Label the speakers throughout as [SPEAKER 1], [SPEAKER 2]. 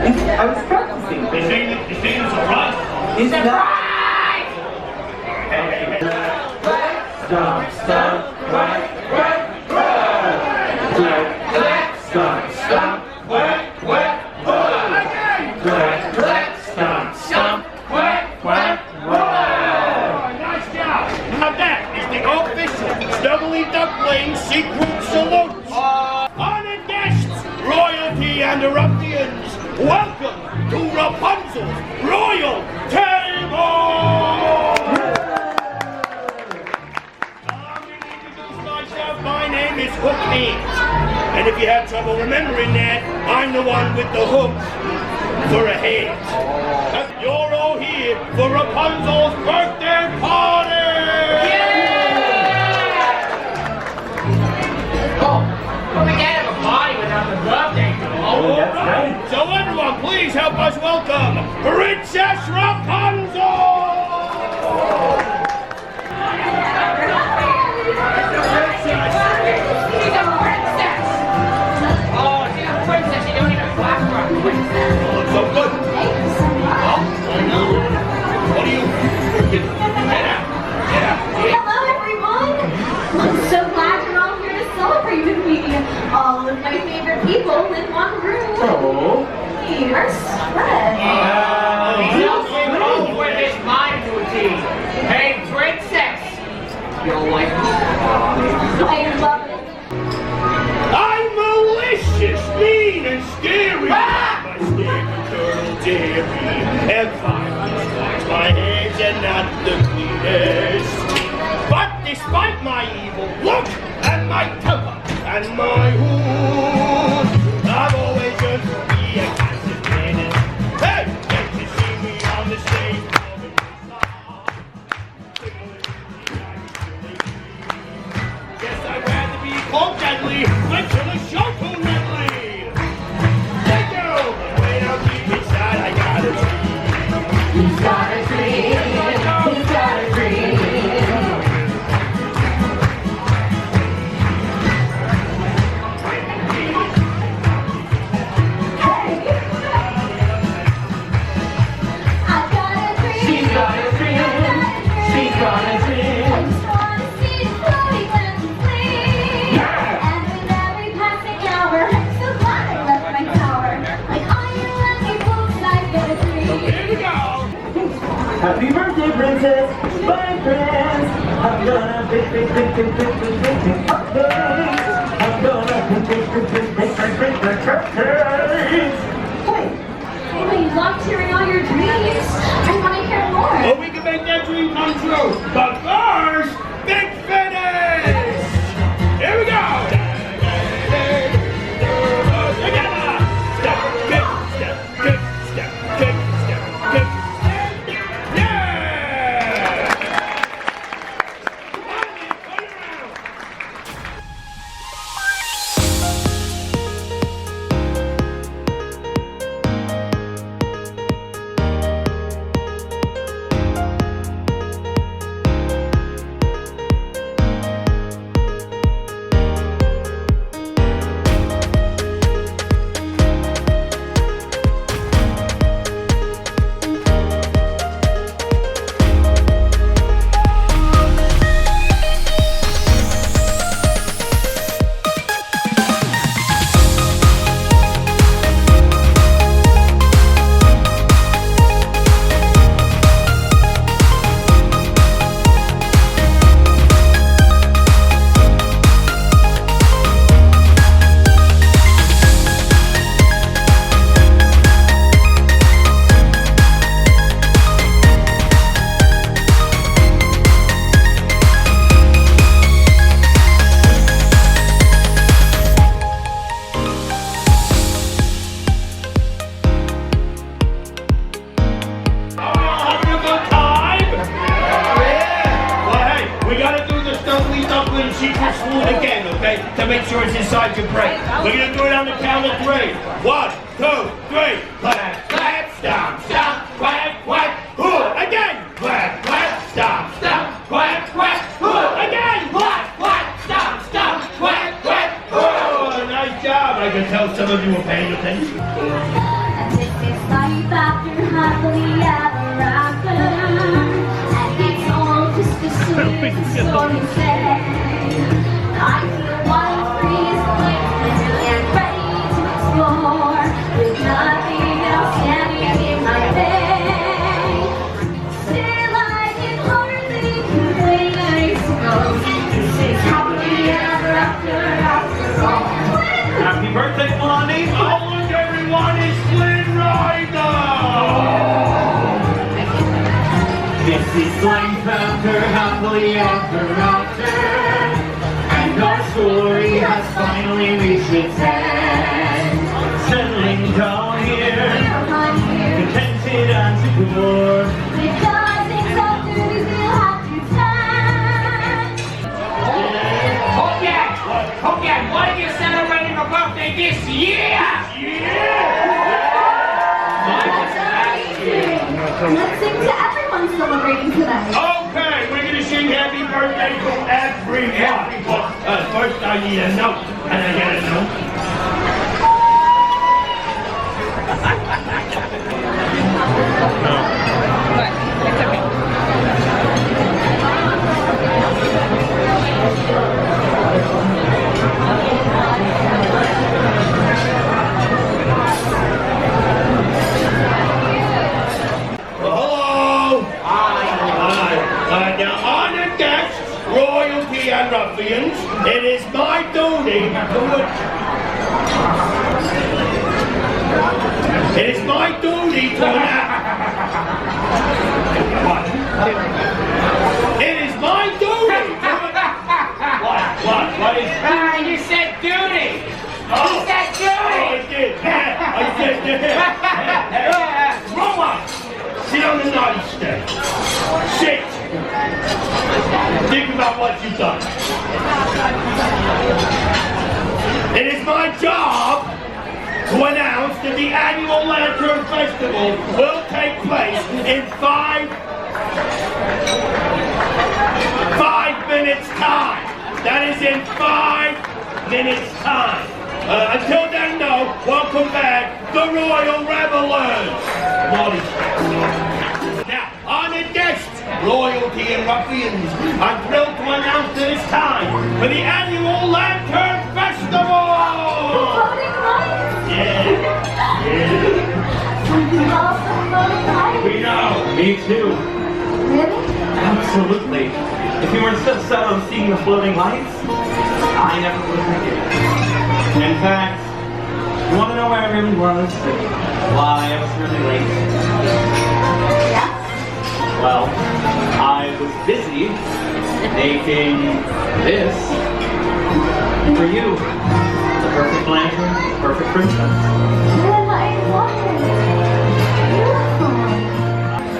[SPEAKER 1] I was practicing.
[SPEAKER 2] They say it's a right.
[SPEAKER 1] Is that right? Stomp, stomp, right, right, right. Clap, clap, stomp, stomp, whack, whack, whack. Clap, clap, stomp, stomp, whack, whack, whack.
[SPEAKER 2] Nice job. Now that is the official Snuggly Duckling secret salute. Honored guests, royalty and ruffians, welcome to Rapunzel's royal table. My name is Hook Hands, and if you have trouble remembering that, I'm the one with the hook for a hand. You're all here for Rapunzel's birthday party!
[SPEAKER 3] Yeah! Oh, but we can't have a party without the birthday girl.
[SPEAKER 2] All right, so everyone, please help us welcome Princess Rapunzel!
[SPEAKER 4] All of my favorite people in one room.
[SPEAKER 1] Oh.
[SPEAKER 4] We are spread.
[SPEAKER 3] Help me with this mind routine. Hey, princess. You'll like this.
[SPEAKER 4] I love it.
[SPEAKER 2] I'm malicious, mean, and scary. My scary turtle Jerry. And violence my hands and not the cleanest. But despite my evil look and my temper and my hood, I've always just be a constant menace. Hey, can't you see me on the stage? Yes, I'd rather be called deadly than kill a show too deadly. Thank you. Wait, I'll keep inside. I got a dream.
[SPEAKER 4] He's got a dream. He's got a dream.
[SPEAKER 1] Happy birthday, princess, my friends. I'm gonna bake cupcakes. I'm gonna bake cupcakes.
[SPEAKER 4] Wait, you loved hearing all your dreams. I want to hear more.
[SPEAKER 2] Oh, we can make that dream come true. But first, big finish. Here we go. Together. Step, kick, step, kick, step, kick, step, kick. secret spoon again, okay? To make sure it's inside your brain. We're gonna do it on the count of 3. 1, 2, 3. Clap, clap, stomp, stomp, quack, quack, hoo. Again. Quack, quack, stomp, stomp, quack, quack, hoo. Again. Quack, quack, stomp, stomp, quack, quack, hoo. Nice job. I can tell some of you were paying attention.
[SPEAKER 4] So you say, I feel wild, freeze, and ready to explore. With nothing else standing in my way. Still, I can hardly complain. I suppose this is happily ever after all.
[SPEAKER 3] Happy birthday, Blondie!
[SPEAKER 2] Oh, look, everyone, it's Flynn Rider!
[SPEAKER 3] This is Flames After Happily Ever After, and our story has finally reached its end. Settling down here, contented and secure.
[SPEAKER 4] Because things are good, we still have to stand.
[SPEAKER 3] Hogan, what are you celebrating a birthday this year?
[SPEAKER 4] Let's sing to everyone celebrating today.
[SPEAKER 2] Okay, we're gonna sing happy birthday to everyone. First I need a note. Can I get a note? Hello. Hi. Now, honored guests, royalty and ruffians, it is my duty to... It is my duty to enact... What? It is my duty to... What is...
[SPEAKER 3] You said duty!
[SPEAKER 2] Oh.
[SPEAKER 3] You said duty!
[SPEAKER 2] I did. I said that. Grow up. Sit on the naughty step. Sit. Think about what you've done. It is my job to announce that the annual Lantern Festival will take place in five minutes time. That is in 5 minutes time. Until then, no, welcome back, the Royal Revelers. Now, honored guests, royalty and ruffians, I'm thrilled to announce that it's time for the annual Lantern Festival.
[SPEAKER 4] Voting rights.
[SPEAKER 2] Yeah.
[SPEAKER 4] You love some voting rights.
[SPEAKER 2] We know.
[SPEAKER 3] Me too.
[SPEAKER 4] Really?
[SPEAKER 3] Absolutely. If you weren't so set on seeing the floating lights, I never would have made it. In fact, you want to know where I really was and why I was really late?
[SPEAKER 4] Yes.
[SPEAKER 3] Well, I was busy making this for you. The perfect lantern, perfect princess.
[SPEAKER 4] Well, I love it. Beautiful.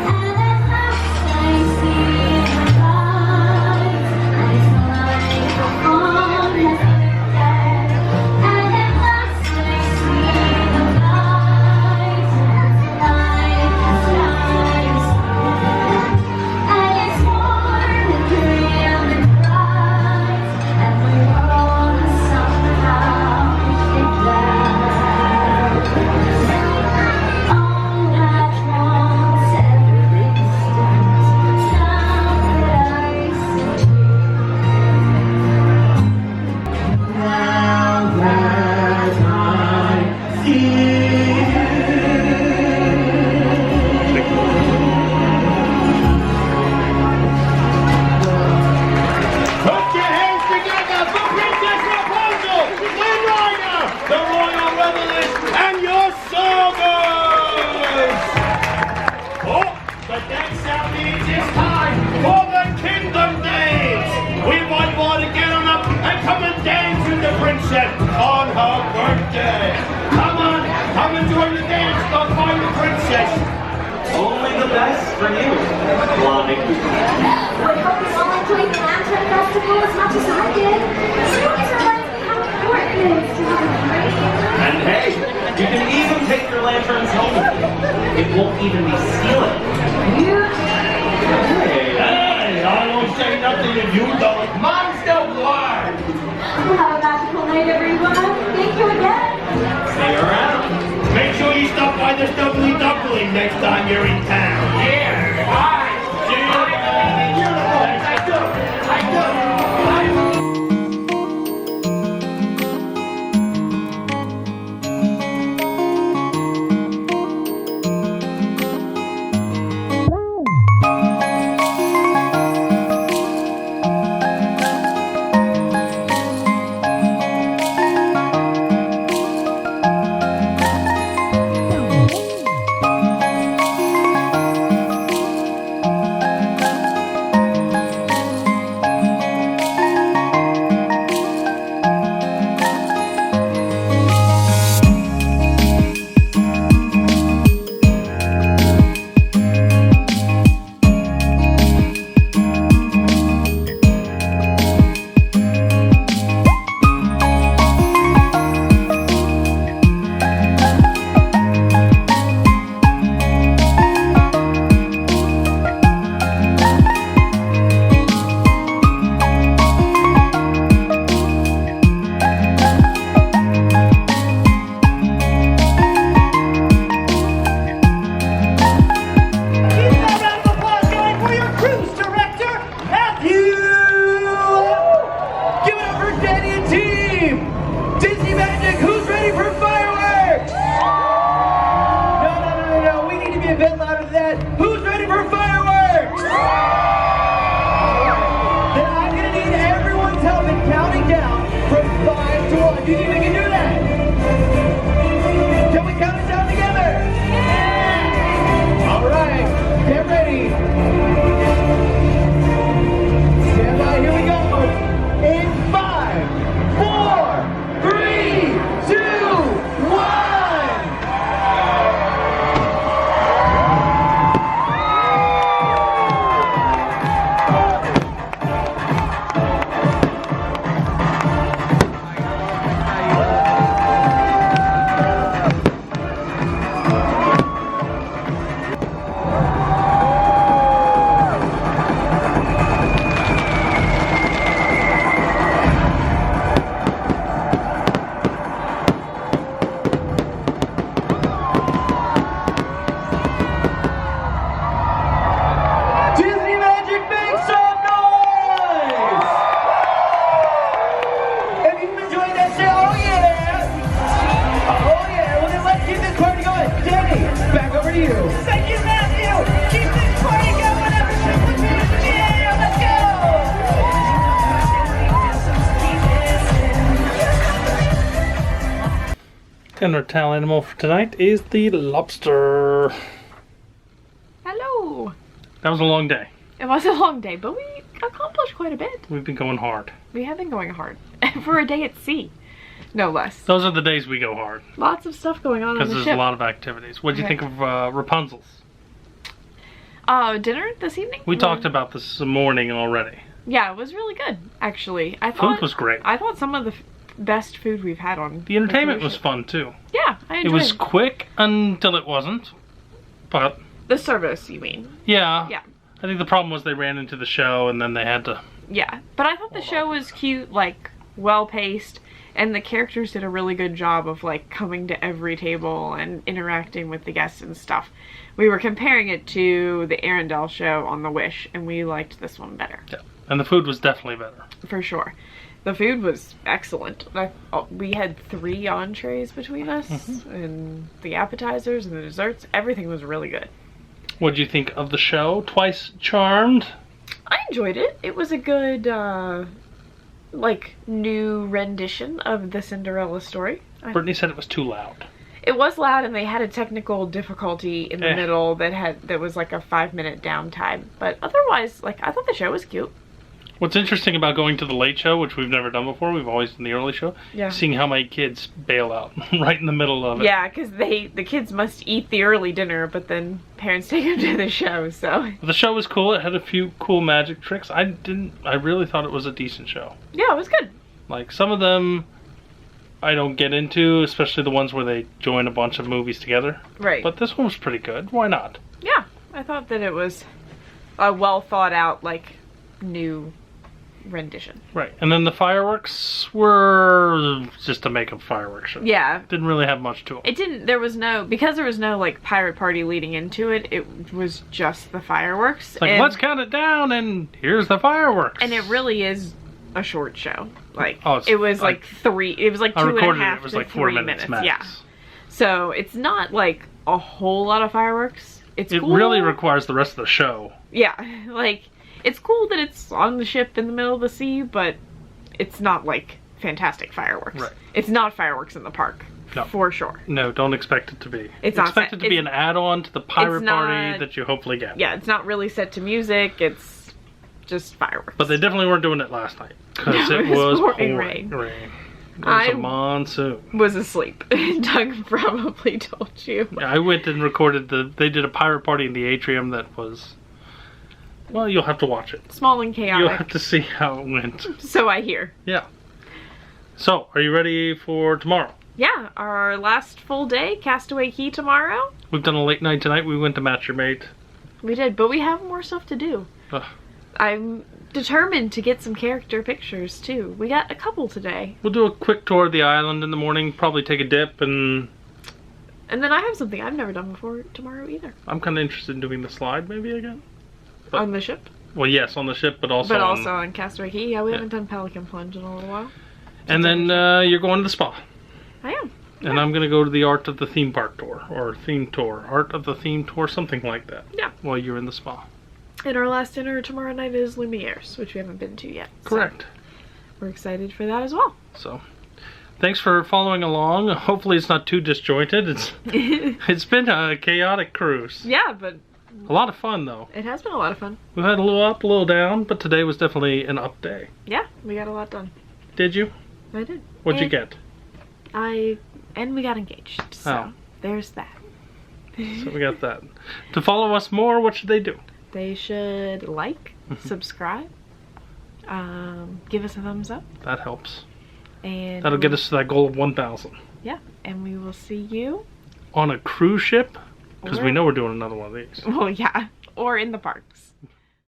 [SPEAKER 4] And at last I see the light. It's like the dawn has entered. And at last I see the light. The light has shines. And it's warm and real and bright. And the world has somehow shaped down. All at once, every instant, now that I see you. Now that I see
[SPEAKER 2] Put your hands together for Princess Rapunzel, Flynn Rider, the Royal Revelers, and your soldiers! Oh, but that's how means it's time for the Kingdom Dance! We want you all to get on up and come and dance with the princess on her birthday! Come and join the dance, go find the princess!
[SPEAKER 3] Only the best for you, Blondie.
[SPEAKER 4] I hope you all enjoyed the Lantern Festival as much as I did. It always reminds me how important it is to have a great
[SPEAKER 3] And hey, you can even take your lanterns home with you. It won't even be stealing. Hey,
[SPEAKER 2] Hey, I don't say nothing if you don't. Mom's the word!
[SPEAKER 4] Well, have a magical night, everyone. Thank you again.
[SPEAKER 3] stay around.
[SPEAKER 2] Make sure you stop by the Stubbly Duckling next time you're in town.
[SPEAKER 3] Yeah, bye.
[SPEAKER 2] See you.
[SPEAKER 3] Beautiful. Thank you.
[SPEAKER 1] be a bit louder than that. Who's ready for fireworks? Then I'm gonna need everyone's help in counting down from 5 to 1. Do you think we can do that? Can we count it down together? All right, get ready. Stand by, here we go. In 5, 4, 3, 2, 1. Disney Magic, make some noise! If you've enjoyed that, say, oh yeah! Oh yeah, well then let's keep this party going. Danny, back over to you. Thank you, Matthew! Keep this party going, everyone! Yeah, let's go!
[SPEAKER 5] And our towel animal for tonight is the lobster.
[SPEAKER 6] Hello.
[SPEAKER 5] That was a long day.
[SPEAKER 6] It was a long day, but we accomplished quite a bit.
[SPEAKER 5] We've been going hard.
[SPEAKER 6] We have been going hard. For a day at sea, no less.
[SPEAKER 5] Those are the days we go hard.
[SPEAKER 6] Lots of stuff going on
[SPEAKER 5] Because
[SPEAKER 6] the
[SPEAKER 5] there's
[SPEAKER 6] ship.
[SPEAKER 5] a lot of activities. What did you
[SPEAKER 6] Okay.
[SPEAKER 5] think of Rapunzel's?
[SPEAKER 6] Dinner this evening?
[SPEAKER 5] We talked about this morning already.
[SPEAKER 6] Yeah, it was really good, actually. I thought
[SPEAKER 5] Food was great.
[SPEAKER 6] I thought some of the best food we've had on
[SPEAKER 5] The entertainment
[SPEAKER 6] cruise
[SPEAKER 5] was
[SPEAKER 6] ship.
[SPEAKER 5] fun too.
[SPEAKER 6] Yeah, I
[SPEAKER 5] It
[SPEAKER 6] enjoyed
[SPEAKER 5] was quick until it wasn't. But
[SPEAKER 6] the service, you mean?
[SPEAKER 5] yeah.
[SPEAKER 6] Yeah.
[SPEAKER 5] I think the problem was they ran into the show and then they had to.
[SPEAKER 6] Yeah, but I thought the show was cute, like, well-paced, and the characters did a really good job of, like, coming to every table and interacting with the guests and stuff. We were comparing it to the Arendelle show on The Wish, and we liked this one better,
[SPEAKER 5] Yeah. And the food was definitely better.
[SPEAKER 6] for sure. The food was excellent. We had 3 entrees between us, and the appetizers and the desserts. Everything was really good.
[SPEAKER 5] What did you think of the show? Twice Charmed?
[SPEAKER 6] I enjoyed it. It was a good, like, new rendition of the Cinderella story.
[SPEAKER 5] Brittany said it was too loud.
[SPEAKER 6] It was loud, and they had a technical difficulty in the middle that was like a 5-minute downtime. But otherwise, like, I thought the show was cute.
[SPEAKER 5] What's interesting about going to the late show, which we've never done before, we've always done the early show,
[SPEAKER 6] Yeah.
[SPEAKER 5] seeing how many kids bail out right in the middle of it.
[SPEAKER 6] Yeah, because the kids must eat the early dinner, but then parents take them to the show. So
[SPEAKER 5] The show was cool. It had a few cool magic tricks. I really thought it was a decent show.
[SPEAKER 6] yeah, it was good.
[SPEAKER 5] Like, some of them I don't get into, especially the ones where they join a bunch of movies together.
[SPEAKER 6] Right.
[SPEAKER 5] But this one was pretty good. Why not?
[SPEAKER 6] Yeah, I thought that it was a well thought out, like, new rendition.
[SPEAKER 5] Right. And then the fireworks were just a make-up fireworks show.
[SPEAKER 6] Yeah.
[SPEAKER 5] Didn't really have much to it.
[SPEAKER 6] Because there was no, like, pirate party leading into it, it was just the fireworks.
[SPEAKER 5] It's like, let's count it down, and here's the fireworks.
[SPEAKER 6] And it really is a short show. Like,
[SPEAKER 5] Oh, it's
[SPEAKER 6] it was
[SPEAKER 5] like-
[SPEAKER 6] it was like
[SPEAKER 5] I
[SPEAKER 6] 2.5
[SPEAKER 5] recorded it. It was
[SPEAKER 6] to
[SPEAKER 5] like 4
[SPEAKER 6] 3
[SPEAKER 5] minutes max.
[SPEAKER 6] Yeah. So it's not like a whole lot of fireworks. It's
[SPEAKER 5] It
[SPEAKER 6] cool.
[SPEAKER 5] really requires the rest of the show.
[SPEAKER 6] Yeah, like, it's cool that it's on the ship in the middle of the sea, but it's not like fantastic fireworks.
[SPEAKER 5] Right.
[SPEAKER 6] It's not fireworks in the park.
[SPEAKER 5] No.
[SPEAKER 6] For sure.
[SPEAKER 5] No, don't expect it to be.
[SPEAKER 6] It's not
[SPEAKER 5] expect
[SPEAKER 6] set-
[SPEAKER 5] it to be an add-on to the pirate
[SPEAKER 6] not-
[SPEAKER 5] party that you hopefully get.
[SPEAKER 6] Yeah, it's not really set to music, it's just fireworks.
[SPEAKER 5] But they definitely weren't doing it last night. Because
[SPEAKER 6] No,
[SPEAKER 5] it
[SPEAKER 6] it was
[SPEAKER 5] was
[SPEAKER 6] pouring
[SPEAKER 5] pouring
[SPEAKER 6] rain.
[SPEAKER 5] It was
[SPEAKER 6] I-
[SPEAKER 5] a monsoon.
[SPEAKER 6] Was asleep. Doug probably told you.
[SPEAKER 5] Yeah, I went and recorded they did a pirate party in the atrium that was, well, you'll have to watch it.
[SPEAKER 6] Small and
[SPEAKER 5] You'll
[SPEAKER 6] chaotic.
[SPEAKER 5] have to see how it went.
[SPEAKER 6] So I hear.
[SPEAKER 5] Yeah. So, are you ready for tomorrow?
[SPEAKER 6] Yeah, our last full day, Castaway Key tomorrow.
[SPEAKER 5] We've done a late night tonight. We went to Match Your Mate.
[SPEAKER 6] We did, but we have more stuff to do.
[SPEAKER 5] Ugh.
[SPEAKER 6] I'm determined to get some character pictures too. We got a couple today.
[SPEAKER 5] We'll do a quick tour of the island in the morning, probably take a dip, and
[SPEAKER 6] And then I have something I've never done before tomorrow either.
[SPEAKER 5] I'm kind of interested in doing the slide maybe again. But-
[SPEAKER 6] On the ship?
[SPEAKER 5] Well, yes, on the ship, but also
[SPEAKER 6] But
[SPEAKER 5] on-
[SPEAKER 6] also on Castaway Key. Yeah, we
[SPEAKER 5] Yeah.
[SPEAKER 6] haven't done Pelican Plunge in a little while.
[SPEAKER 5] And then you're going to the spa.
[SPEAKER 6] I am.
[SPEAKER 5] And I'm gonna go to the Art of the Theme Park tour, or theme tour, Art of the Theme tour, something like that.
[SPEAKER 6] Yeah.
[SPEAKER 5] While you're in the spa.
[SPEAKER 6] And our last dinner tomorrow night is Lumiere's, which we haven't been to yet.
[SPEAKER 5] Correct.
[SPEAKER 6] So we're excited for that as well.
[SPEAKER 5] So, thanks for following along. Hopefully it's not too disjointed. It's been a chaotic cruise.
[SPEAKER 6] Yeah, but
[SPEAKER 5] A lot of fun though.
[SPEAKER 6] it has been a lot of fun.
[SPEAKER 5] We've had a little up, a little down, but today was definitely an up day.
[SPEAKER 6] Yeah, we got a lot done.
[SPEAKER 5] Did you?
[SPEAKER 6] I did.
[SPEAKER 5] What'd you
[SPEAKER 6] And
[SPEAKER 5] get?
[SPEAKER 6] And we got engaged. So
[SPEAKER 5] Oh.
[SPEAKER 6] there's that.
[SPEAKER 5] So we got that. To follow us more, what should they do?
[SPEAKER 6] They should like, subscribe, give us a thumbs up,
[SPEAKER 5] That helps.
[SPEAKER 6] and
[SPEAKER 5] That'll get us to that goal of 1,000.
[SPEAKER 6] Yeah, and we will see you.
[SPEAKER 5] On a cruise ship? Because we
[SPEAKER 6] Or-
[SPEAKER 5] know we're doing another one of these.
[SPEAKER 6] Well, yeah, or in the parks.